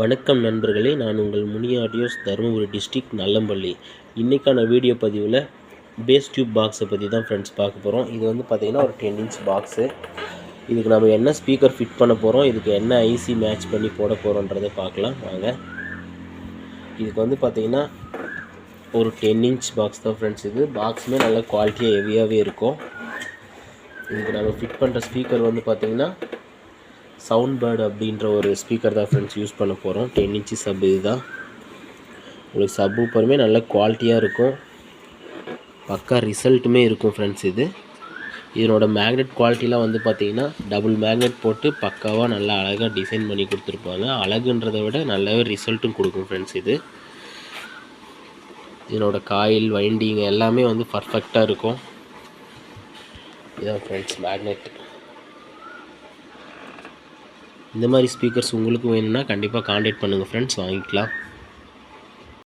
வணக்கம் நண்பர்களே, நான் உங்கள் முனி ஆடியோஸ், தருமபுரி டிஸ்ட்ரிக்ட், நல்லம்பள்ளி. இன்றைக்கான வீடியோ பதிவில் பேஸ் டியூப் பாக்ஸை பற்றி தான் ஃப்ரெண்ட்ஸ் பார்க்க போகிறோம். இது வந்து பார்த்திங்கன்னா ஒரு 10 இன்ச் பாக்ஸு. இதுக்கு நம்ம என்ன ஸ்பீக்கர் ஃபிட் பண்ண போகிறோம், இதுக்கு என்ன ஐசி மேட்ச் பண்ணி போட போகிறோன்றதை பார்க்கலாம் வாங்க. இதுக்கு வந்து பார்த்திங்கன்னா ஒரு 10 இன்ச் பாக்ஸ் தான் ஃப்ரெண்ட்ஸ். இது பாக்ஸுமே நல்ல குவாலிட்டியாக ஹெவியாகவே இருக்கும். இதுக்கு நம்ம ஃபிட் பண்ணுற ஸ்பீக்கர் வந்து பார்த்திங்கன்னா சவுண்ட் பேர்டு அப்படின்ற ஒரு ஸ்பீக்கர் தான் ஃப்ரெண்ட்ஸ் யூஸ் பண்ண போகிறோம். 10 இன்ச்சு சப் இது தான். உங்களுக்கு சப் ஊப்பருமே நல்ல குவாலிட்டியாக இருக்கும், பக்கா ரிசல்ட்டுமே இருக்கும் ஃப்ரெண்ட்ஸ். இதனோட மேக்னெட் குவாலிட்டிலாம் வந்து பார்த்திங்கன்னா டபுள் மேக்னெட் போட்டு பக்காவாக நல்லா அழகாக டிசைன் பண்ணி கொடுத்துருப்பாங்க. அழகுன்றதை விட நல்லாவே ரிசல்ட்டும் கொடுக்கும் ஃப்ரெண்ட்ஸ். இதனோட காயில் வைண்டிங் எல்லாமே வந்து பர்ஃபெக்டாக இருக்கும். இதுதான் ஃப்ரெண்ட்ஸ் மேக்னெட். இந்த மாதிரி ஸ்பீக்கர்ஸ் உங்களுக்கு வேணும்னா கண்டிப்பாக காண்டாக்ட் பண்ணுங்கள் ஃப்ரெண்ட்ஸ், வாங்கிக்கலாம்.